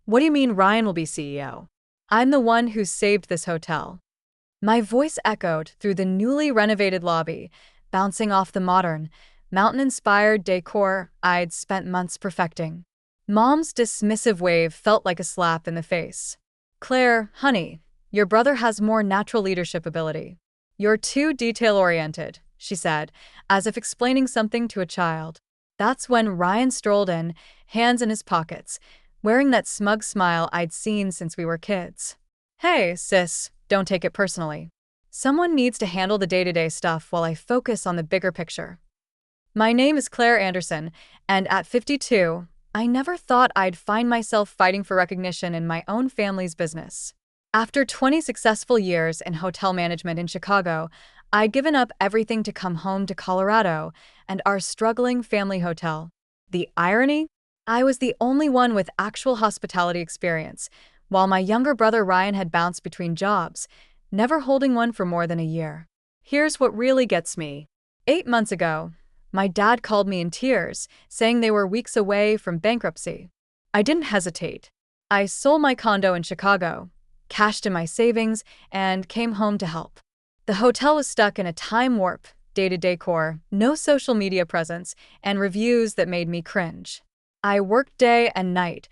What do you mean Ryan will be CEO? I'm the one who saved this hotel. My voice echoed through the newly renovated lobby, bouncing off the modern, mountain-inspired decor I'd spent months perfecting. Mom's dismissive wave felt like a slap in the face. Claire, honey, your brother has more natural leadership ability. You're too detail-oriented, she said, as if explaining something to a child. That's when Ryan strolled in, hands in his pockets, wearing that smug smile I'd seen since we were kids. Hey, sis, don't take it personally. Someone needs to handle the day-to-day stuff while I focus on the bigger picture. My name is Clare Anderson, and at 52, I never thought I'd find myself fighting for recognition in my own family's business. After 20 successful years in hotel management in Chicago, I'd given up everything to come home to Colorado and our struggling family hotel. The irony? I was the only one with actual hospitality experience, while my younger brother Ryan had bounced between jobs, never holding one for more than a year. Here's what really gets me. 8 months ago, my dad called me in tears, saying they were weeks away from bankruptcy. I didn't hesitate. I sold my condo in Chicago, cashed in my savings, and came home to help. The hotel was stuck in a time warp, dated decor, no social media presence, and reviews that made me cringe. I worked day and night,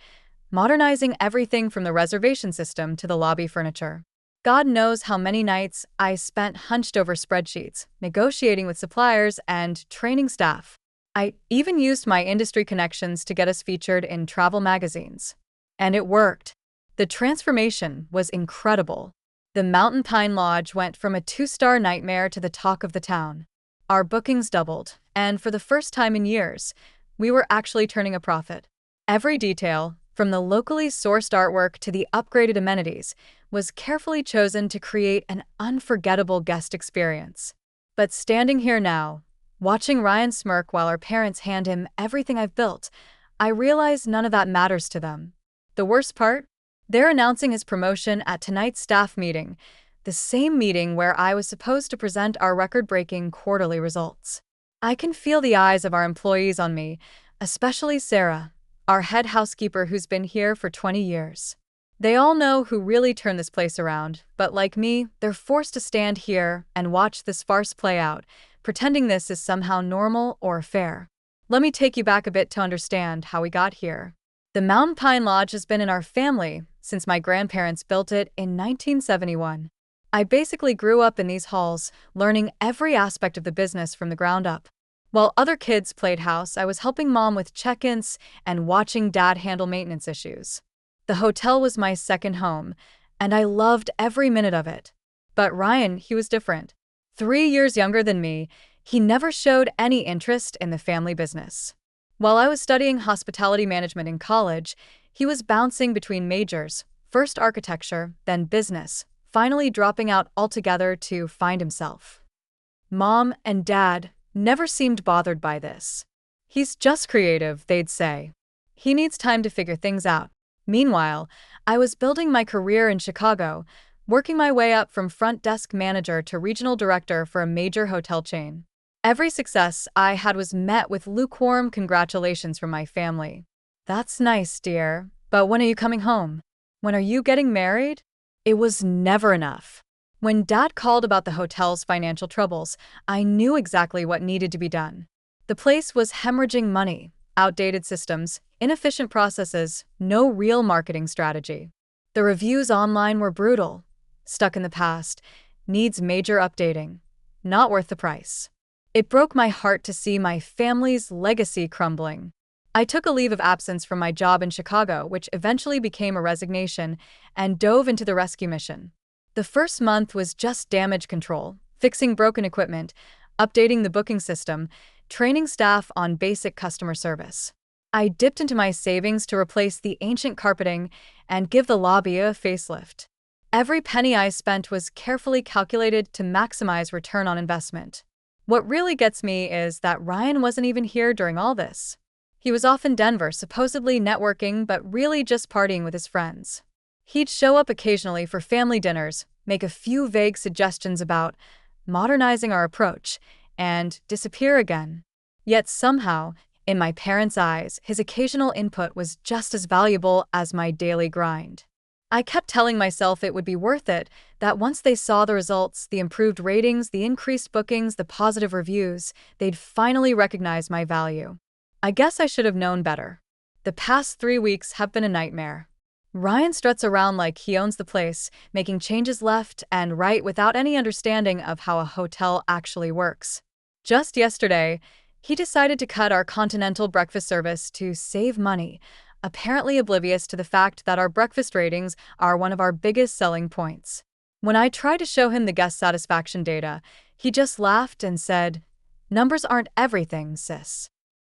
modernizing everything from the reservation system to the lobby furniture. God knows how many nights I spent hunched over spreadsheets, negotiating with suppliers, and training staff. I even used my industry connections to get us featured in travel magazines. And it worked. The transformation was incredible. The Mountain Pine Lodge went from a 2-star nightmare to the talk of the town. Our bookings doubled, and for the first time in years, we were actually turning a profit. Every detail, from the locally sourced artwork to the upgraded amenities, was carefully chosen to create an unforgettable guest experience. But standing here now, watching Ryan smirk while our parents hand him everything I've built, I realize none of that matters to them. The worst part? They're announcing his promotion at tonight's staff meeting, the same meeting where I was supposed to present our record-breaking quarterly results. I can feel the eyes of our employees on me, especially Sarah, our head housekeeper who's been here for 20 years. They all know who really turned this place around, but like me, they're forced to stand here and watch this farce play out, pretending this is somehow normal or fair. Let me take you back a bit to understand how we got here. The Mountain Pine Lodge has been in our family since my grandparents built it in 1971. I basically grew up in these halls, learning every aspect of the business from the ground up. While other kids played house, I was helping Mom with check-ins and watching Dad handle maintenance issues. The hotel was my second home, and I loved every minute of it. But Ryan, he was different. 3 years younger than me, he never showed any interest in the family business. While I was studying hospitality management in college, he was bouncing between majors, first architecture, then business, finally dropping out altogether to find himself. Mom and Dad never seemed bothered by this. He's just creative, they'd say. He needs time to figure things out. Meanwhile, I was building my career in Chicago, working my way up from front desk manager to regional director for a major hotel chain. Every success I had was met with lukewarm congratulations from my family. That's nice, dear, but when are you coming home? When are you getting married? It was never enough. When Dad called about the hotel's financial troubles, I knew exactly what needed to be done. The place was hemorrhaging money, outdated systems, inefficient processes, no real marketing strategy. The reviews online were brutal. Stuck in the past, needs major updating. Not worth the price. It broke my heart to see my family's legacy crumbling. I took a leave of absence from my job in Chicago, which eventually became a resignation, and dove into the rescue mission. The first month was just damage control, fixing broken equipment, updating the booking system, training staff on basic customer service. I dipped into my savings to replace the ancient carpeting and give the lobby a facelift. Every penny I spent was carefully calculated to maximize return on investment. What really gets me is that Ryan wasn't even here during all this. He was off in Denver, supposedly networking, but really just partying with his friends. He'd show up occasionally for family dinners, make a few vague suggestions about modernizing our approach, and disappear again. Yet somehow, In my parents' eyes, his occasional input was just as valuable as my daily grind. I kept telling myself it would be worth it, that once they saw the results, the improved ratings, the increased bookings, the positive reviews, they'd finally recognize my value. I guess I should have known better. The past 3 weeks have been a nightmare. Ryan struts around like he owns the place, making changes left and right without any understanding of how a hotel actually works. Just yesterday, he decided to cut our continental breakfast service to save money, apparently oblivious to the fact that our breakfast ratings are one of our biggest selling points. When I tried to show him the guest satisfaction data, he just laughed and said, "Numbers aren't everything, sis."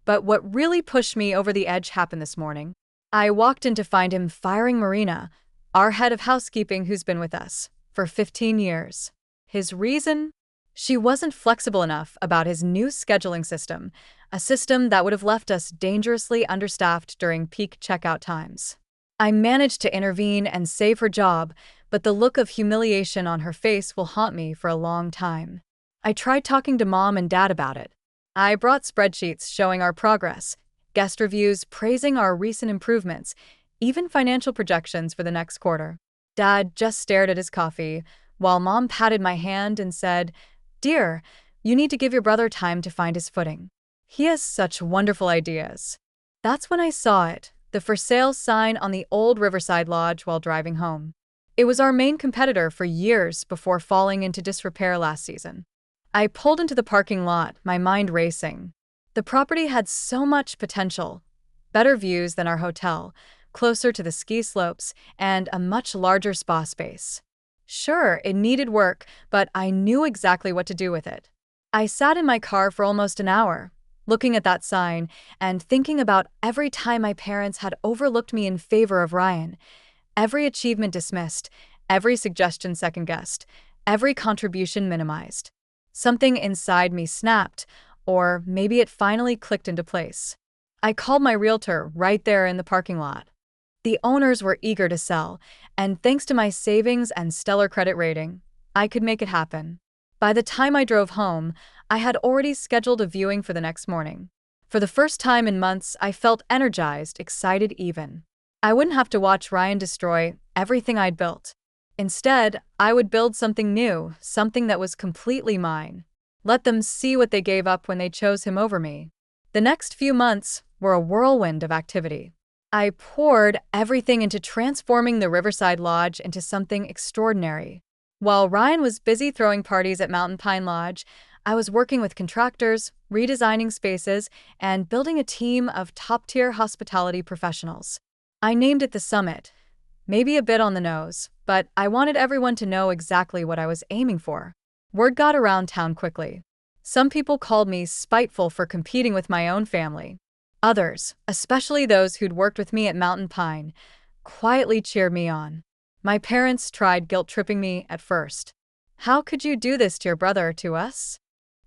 But what really pushed me over the edge happened this morning. I walked in to find him firing Marina, our head of housekeeping who's been with us for 15 years. His reason? She wasn't flexible enough about his new scheduling system, a system that would have left us dangerously understaffed during peak checkout times. I managed to intervene and save her job, but the look of humiliation on her face will haunt me for a long time. I tried talking to Mom and Dad about it. I brought spreadsheets showing our progress, guest reviews praising our recent improvements, even financial projections for the next quarter. Dad just stared at his coffee, while Mom patted my hand and said, "Dear, you need to give your brother time to find his footing. He has such wonderful ideas." That's when I saw it, the for sale sign on the old Riverside Lodge while driving home. It was our main competitor for years before falling into disrepair last season. I pulled into the parking lot, my mind racing. The property had so much potential. Better views than our hotel, closer to the ski slopes, and a much larger spa space. Sure, it needed work, but I knew exactly what to do with it. I sat in my car for almost an hour, looking at that sign and thinking about every time my parents had overlooked me in favor of Ryan, every achievement dismissed, every suggestion second-guessed, every contribution minimized. Something inside me snapped, or maybe it finally clicked into place. I called my realtor right there in the parking lot. The owners were eager to sell, and thanks to my savings and stellar credit rating, I could make it happen. By the time I drove home, I had already scheduled a viewing for the next morning. For the first time in months, I felt energized, excited even. I wouldn't have to watch Ryan destroy everything I'd built. Instead, I would build something new, something that was completely mine. Let them see what they gave up when they chose him over me. The next few months were a whirlwind of activity. I poured everything into transforming the Riverside Lodge into something extraordinary. While Ryan was busy throwing parties at Mountain Pine Lodge, I was working with contractors, redesigning spaces, and building a team of top-tier hospitality professionals. I named it the Summit. Maybe a bit on the nose, but I wanted everyone to know exactly what I was aiming for. Word got around town quickly. Some people called me spiteful for competing with my own family. Others, especially those who'd worked with me at Mountain Pine, quietly cheered me on. My parents tried guilt-tripping me at first. "How could you do this to your brother, to us?"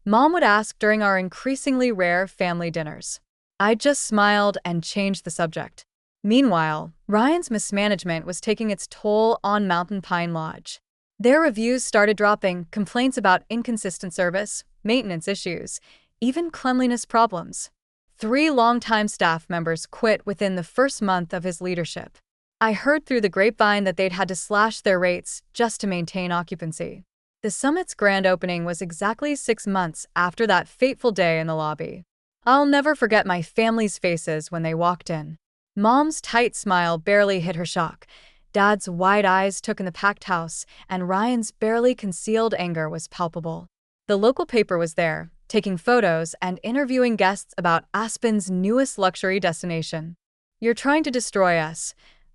Mom would ask during our increasingly rare family dinners. I just smiled and changed the subject. Meanwhile, Ryan's mismanagement was taking its toll on Mountain Pine Lodge. Their reviews started dropping, complaints about inconsistent service, maintenance issues, even cleanliness problems. 3 longtime staff members quit within the first month of his leadership. I heard through the grapevine that they'd had to slash their rates just to maintain occupancy. The Summit's grand opening was exactly 6 months after that fateful day in the lobby. I'll never forget my family's faces when they walked in. Mom's tight smile barely hid her shock. Dad's wide eyes took in the packed house, and Ryan's barely concealed anger was palpable. The local paper was there, taking photos and interviewing guests about Aspen's newest luxury destination. "You're trying to destroy us,"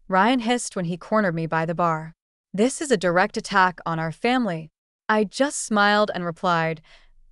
Ryan hissed when he cornered me by the bar. "This is a direct attack on our family." I just smiled and replied,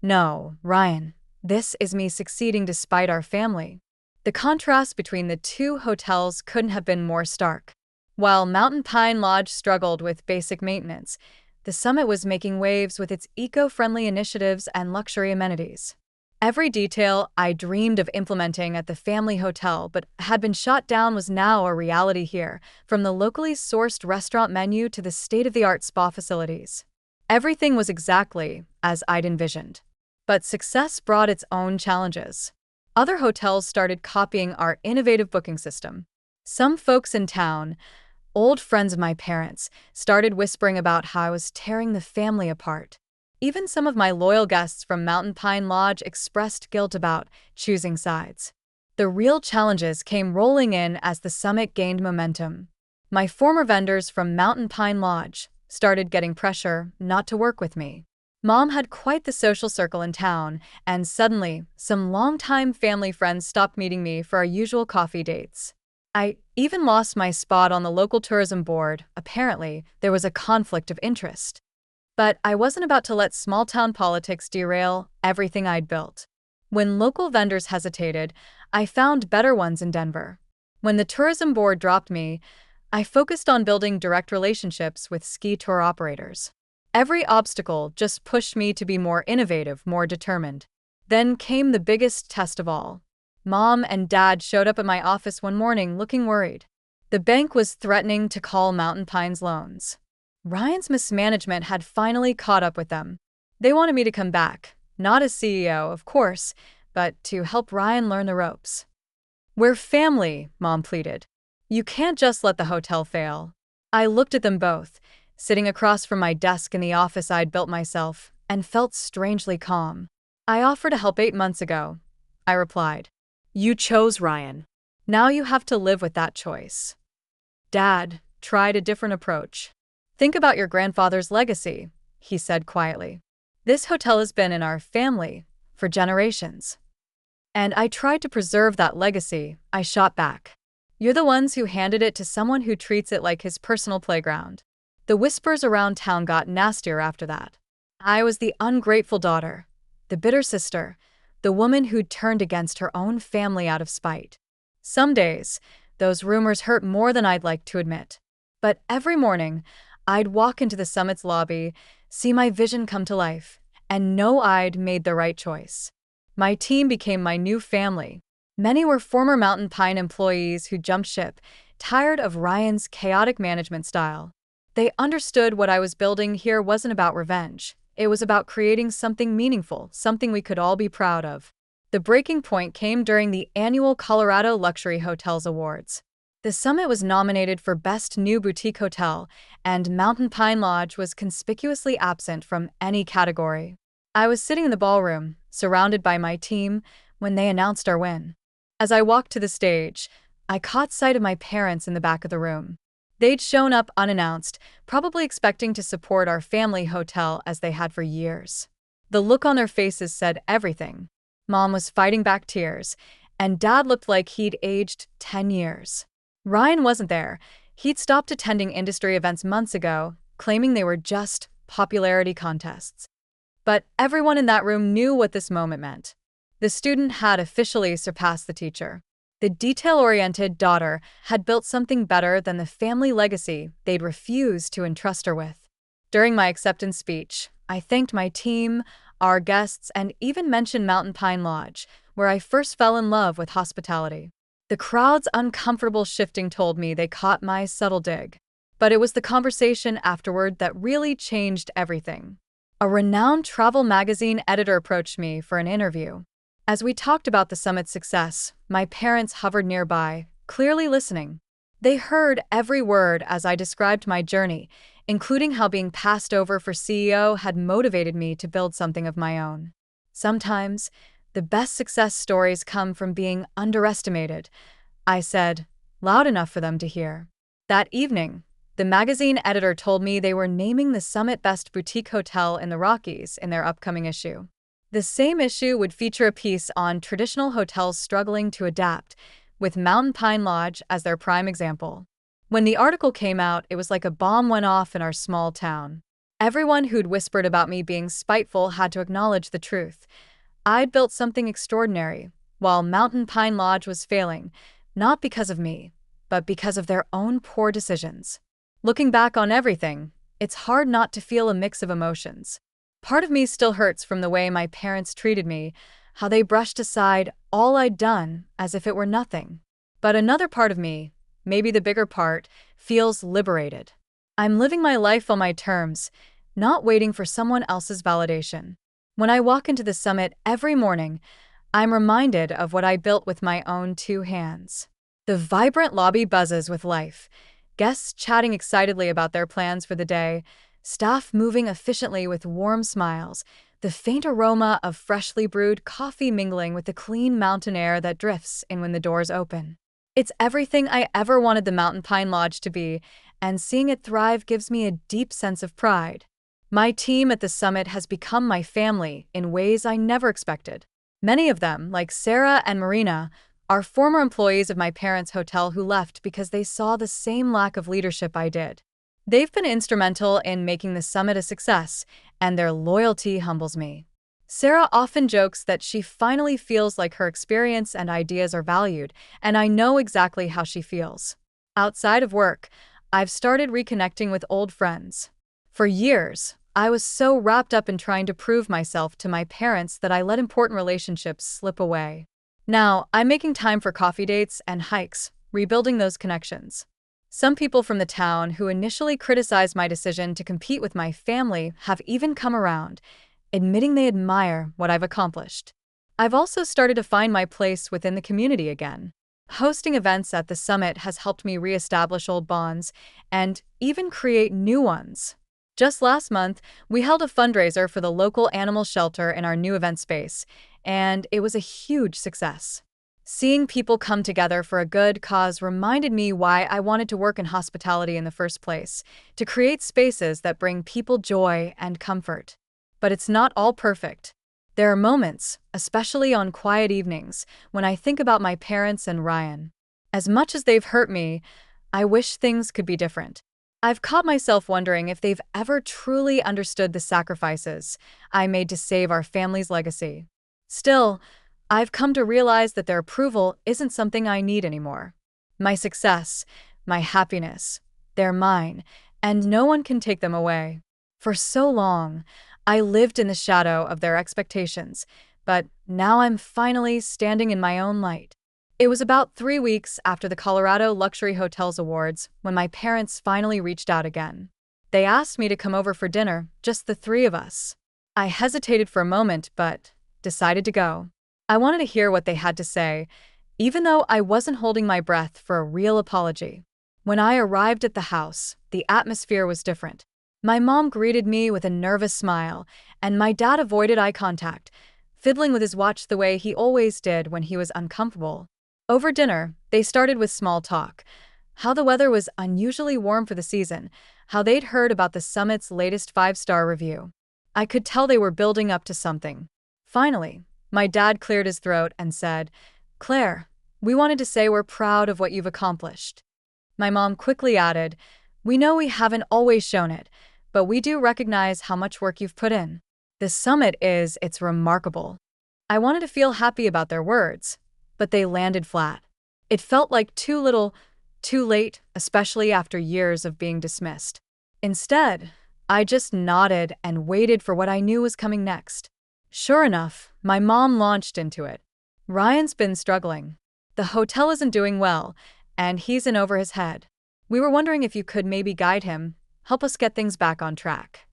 "No, Ryan, this is me succeeding despite our family." The contrast between the two hotels couldn't have been more stark. While Mountain Pine Lodge struggled with basic maintenance, the Summit was making waves with its eco-friendly initiatives and luxury amenities. Every detail I dreamed of implementing at the family hotel but had been shot down was now a reality here, from the locally sourced restaurant menu to the state-of-the-art spa facilities. Everything was exactly as I'd envisioned. But success brought its own challenges. Other hotels started copying our innovative booking system. Some folks in town, old friends of my parents, started whispering about how I was tearing the family apart. Even some of my loyal guests from Mountain Pine Lodge expressed guilt about choosing sides. The real challenges came rolling in as the summit gained momentum. My former vendors from Mountain Pine Lodge started getting pressure not to work with me. Mom had quite the social circle in town, and suddenly, some longtime family friends stopped meeting me for our usual coffee dates. I even lost my spot on the local tourism board. Apparently, there was a conflict of interest. But I wasn't about to let small-town politics derail everything I'd built. When local vendors hesitated, I found better ones in Denver. When the tourism board dropped me, I focused on building direct relationships with ski tour operators. Every obstacle just pushed me to be more innovative, more determined. Then came the biggest test of all. Mom and Dad showed up at my office one morning looking worried. The bank was threatening to call Mountain Pines loans. Ryan's mismanagement had finally caught up with them. They wanted me to come back, not as CEO, of course, but to help Ryan learn the ropes. "We're family," Mom pleaded. "You can't just let the hotel fail." I looked at them both, sitting across from my desk in the office I'd built myself, and felt strangely calm. "I offered to help 8 months ago," I replied. "You chose Ryan. Now you have to live with that choice." Dad tried a different approach. "Think about your grandfather's legacy," he said quietly. "This hotel has been in our family for generations." "And I tried to preserve that legacy," I shot back. "You're the ones who handed it to someone who treats it like his personal playground." The whispers around town got nastier after that. I was the ungrateful daughter, the bitter sister, the woman who'd turned against her own family out of spite. Some days, those rumors hurt more than I'd like to admit. But every morning, I'd walk into the summit's lobby, see my vision come to life, and know I'd made the right choice. My team became my new family. Many were former Mountain Pine employees who jumped ship, tired of Ryan's chaotic management style. They understood what I was building here wasn't about revenge. It was about creating something meaningful, something we could all be proud of. The breaking point came during the annual Colorado Luxury Hotels Awards. The summit was nominated for Best New Boutique Hotel, and Mountain Pine Lodge was conspicuously absent from any category. I was sitting in the ballroom, surrounded by my team, when they announced our win. As I walked to the stage, I caught sight of my parents in the back of the room. They'd shown up unannounced, probably expecting to support our family hotel as they had for years. The look on their faces said everything. Mom was fighting back tears, and Dad looked like he'd aged 10 years. Ryan wasn't there. He'd stopped attending industry events months ago, claiming they were just popularity contests. But everyone in that room knew what this moment meant. The student had officially surpassed the teacher. The detail-oriented daughter had built something better than the family legacy they'd refused to entrust her with. During my acceptance speech, I thanked my team, our guests, and even mentioned Mountain Pine Lodge, where I first fell in love with hospitality. The crowd's uncomfortable shifting told me they caught my subtle dig. But it was the conversation afterward that really changed everything. A renowned travel magazine editor approached me for an interview. As we talked about the summit's success, my parents hovered nearby, clearly listening. They heard every word as I described my journey, including how being passed over for CEO had motivated me to build something of my own. Sometimes, the best success stories come from being underestimated, I said, loud enough for them to hear. That evening, the magazine editor told me they were naming the Summit Best Boutique Hotel in the Rockies in their upcoming issue. The same issue would feature a piece on traditional hotels struggling to adapt, with Mountain Pine Lodge as their prime example. When the article came out, it was like a bomb went off in our small town. Everyone who'd whispered about me being spiteful had to acknowledge the truth. I'd built something extraordinary, while Mountain Pine Lodge was failing, not because of me, but because of their own poor decisions. Looking back on everything, it's hard not to feel a mix of emotions. Part of me still hurts from the way my parents treated me, how they brushed aside all I'd done as if it were nothing. But another part of me, maybe the bigger part, feels liberated. I'm living my life on my terms, not waiting for someone else's validation. When I walk into the summit every morning, I'm reminded of what I built with my own two hands. The vibrant lobby buzzes with life, guests chatting excitedly about their plans for the day, staff moving efficiently with warm smiles, the faint aroma of freshly brewed coffee mingling with the clean mountain air that drifts in when the doors open. It's everything I ever wanted the Mountain Pine Lodge to be, and seeing it thrive gives me a deep sense of pride. My team at the summit has become my family in ways I never expected. Many of them, like Sarah and Marina, are former employees of my parents' hotel who left because they saw the same lack of leadership I did. They've been instrumental in making the summit a success, and their loyalty humbles me. Sarah often jokes that she finally feels like her experience and ideas are valued, and I know exactly how she feels. Outside of work, I've started reconnecting with old friends. For years, I was so wrapped up in trying to prove myself to my parents that I let important relationships slip away. Now, I'm making time for coffee dates and hikes, rebuilding those connections. Some people from the town who initially criticized my decision to compete with my family have even come around, admitting they admire what I've accomplished. I've also started to find my place within the community again. Hosting events at the summit has helped me reestablish old bonds and even create new ones. Just last month, we held a fundraiser for the local animal shelter in our new event space, and it was a huge success. Seeing people come together for a good cause reminded me why I wanted to work in hospitality in the first place, to create spaces that bring people joy and comfort. But it's not all perfect. There are moments, especially on quiet evenings, when I think about my parents and Ryan. As much as they've hurt me, I wish things could be different. I've caught myself wondering if they've ever truly understood the sacrifices I made to save our family's legacy. Still, I've come to realize that their approval isn't something I need anymore. My success, my happiness, they're mine, and no one can take them away. For so long, I lived in the shadow of their expectations, but now I'm finally standing in my own light. It was about 3 weeks after the Colorado Luxury Hotels Awards when my parents finally reached out again. They asked me to come over for dinner, just the three of us. I hesitated for a moment, but decided to go. I wanted to hear what they had to say, even though I wasn't holding my breath for a real apology. When I arrived at the house, the atmosphere was different. My mom greeted me with a nervous smile, and my dad avoided eye contact, fiddling with his watch the way he always did when he was uncomfortable. Over dinner, they started with small talk. How the weather was unusually warm for the season, how they'd heard about the summit's latest 5-star review. I could tell they were building up to something. Finally, my dad cleared his throat and said, "Claire, we wanted to say we're proud of what you've accomplished." My mom quickly added, "We know we haven't always shown it, but we do recognize how much work you've put in. The summit it's remarkable." I wanted to feel happy about their words, but they landed flat. It felt like too little, too late, especially after years of being dismissed. Instead, I just nodded and waited for what I knew was coming next. Sure enough, my mom launched into it. "Ryan's been struggling. The hotel isn't doing well, and he's in over his head. We were wondering if you could maybe guide him, help us get things back on track."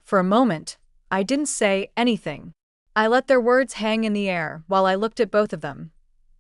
For a moment, I didn't say anything. I let their words hang in the air while I looked at both of them.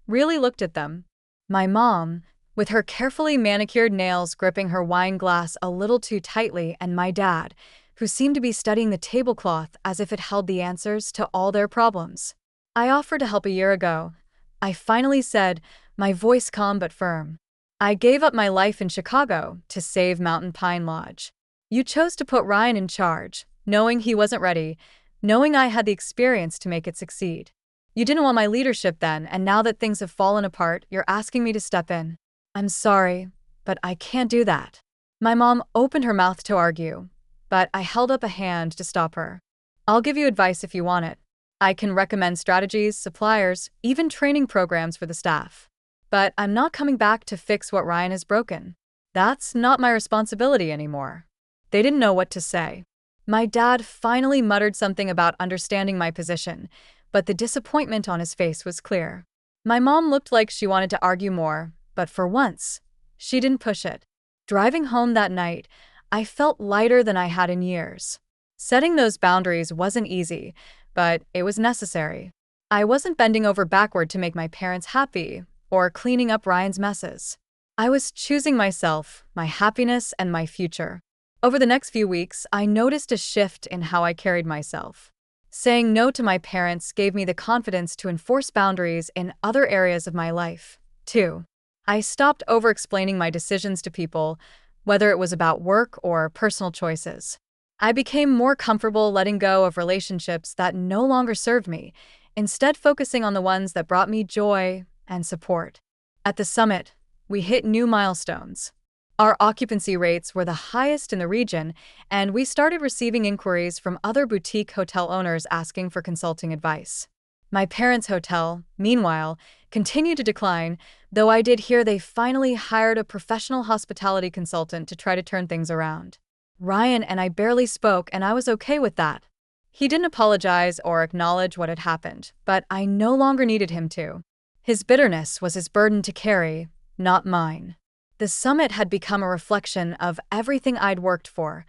Really looked at them. My mom, with her carefully manicured nails gripping her wine glass a little too tightly, and my dad, who seemed to be studying the tablecloth as if it held the answers to all their problems. "I offered to help a year ago," I finally said, my voice calm but firm. "I gave up my life in Chicago to save Mountain Pine Lodge. You chose to put Ryan in charge, knowing he wasn't ready, knowing I had the experience to make it succeed. You didn't want my leadership then, and now that things have fallen apart, you're asking me to step in. I'm sorry, but I can't do that." My mom opened her mouth to argue, but I held up a hand to stop her. "I'll give you advice if you want it. I can recommend strategies, suppliers, even training programs for the staff. But I'm not coming back to fix what Ryan has broken. That's not my responsibility anymore." They didn't know what to say. My dad finally muttered something about understanding my position, but the disappointment on his face was clear. My mom looked like she wanted to argue more, but for once, she didn't push it. Driving home that night, I felt lighter than I had in years. Setting those boundaries wasn't easy, but it was necessary. I wasn't bending over backward to make my parents happy or cleaning up Ryan's messes. I was choosing myself, my happiness, and my future. Over the next few weeks, I noticed a shift in how I carried myself. Saying no to my parents gave me the confidence to enforce boundaries in other areas of my life, too. I stopped over-explaining my decisions to people, whether it was about work or personal choices. I became more comfortable letting go of relationships that no longer served me, instead focusing on the ones that brought me joy and support. At the summit, we hit new milestones. Our occupancy rates were the highest in the region, and we started receiving inquiries from other boutique hotel owners asking for consulting advice. My parents' hotel, meanwhile, continued to decline, though I did hear they finally hired a professional hospitality consultant to try to turn things around. Ryan and I barely spoke, and I was okay with that. He didn't apologize or acknowledge what had happened, but I no longer needed him to. His bitterness was his burden to carry, not mine. The summit had become a reflection of everything I'd worked for: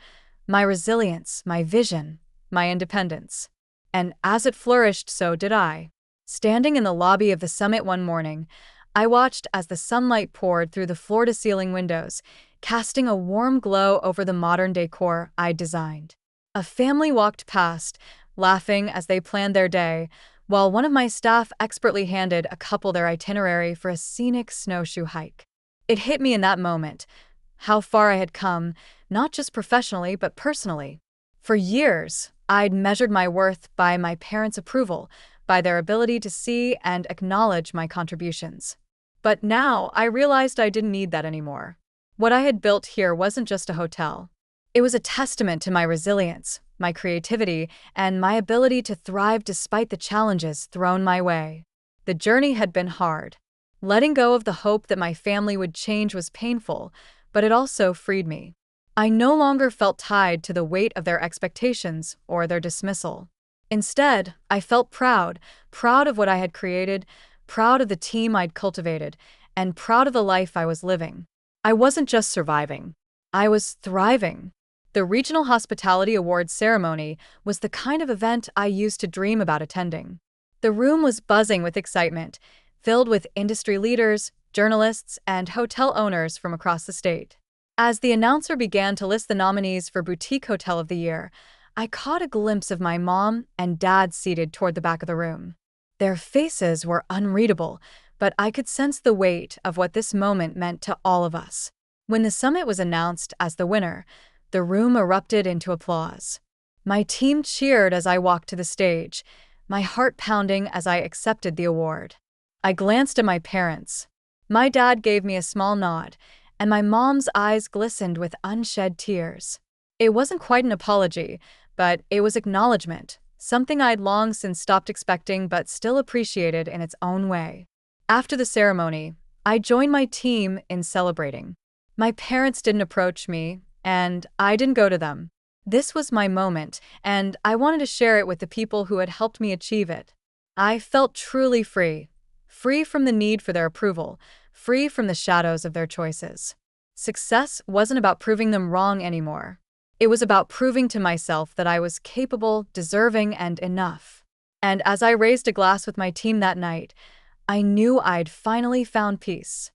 my resilience, my vision, my independence. And as it flourished, so did I. Standing in the lobby of the summit one morning, I watched as the sunlight poured through the floor-to-ceiling windows, casting a warm glow over the modern decor I'd designed. A family walked past, laughing as they planned their day, while one of my staff expertly handed a couple their itinerary for a scenic snowshoe hike. It hit me in that moment how far I had come, not just professionally but personally. For years, I'd measured my worth by my parents' approval, by their ability to see and acknowledge my contributions. But now I realized I didn't need that anymore. What I had built here wasn't just a hotel. It was a testament to my resilience, my creativity, and my ability to thrive despite the challenges thrown my way. The journey had been hard. Letting go of the hope that my family would change was painful, but it also freed me. I no longer felt tied to the weight of their expectations or their dismissal. Instead, I felt proud of what I had created, proud of the team I'd cultivated, and proud of the life I was living. I wasn't just surviving. I was thriving. The Regional Hospitality Awards ceremony was the kind of event I used to dream about attending. The room was buzzing with excitement, filled with industry leaders, journalists, and hotel owners from across the state. As the announcer began to list the nominees for Boutique Hotel of the Year, I caught a glimpse of my mom and dad seated toward the back of the room. Their faces were unreadable, but I could sense the weight of what this moment meant to all of us. When the summit was announced as the winner, the room erupted into applause. My team cheered as I walked to the stage, my heart pounding as I accepted the award. I glanced at my parents. My dad gave me a small nod, and my mom's eyes glistened with unshed tears. It wasn't quite an apology, but it was acknowledgement, something I'd long since stopped expecting but still appreciated in its own way. After the ceremony, I joined my team in celebrating. My parents didn't approach me, and I didn't go to them. This was my moment, and I wanted to share it with the people who had helped me achieve it. I felt truly free. Free from the need for their approval, free from the shadows of their choices. Success wasn't about proving them wrong anymore. It was about proving to myself that I was capable, deserving, and enough. And as I raised a glass with my team that night, I knew I'd finally found peace.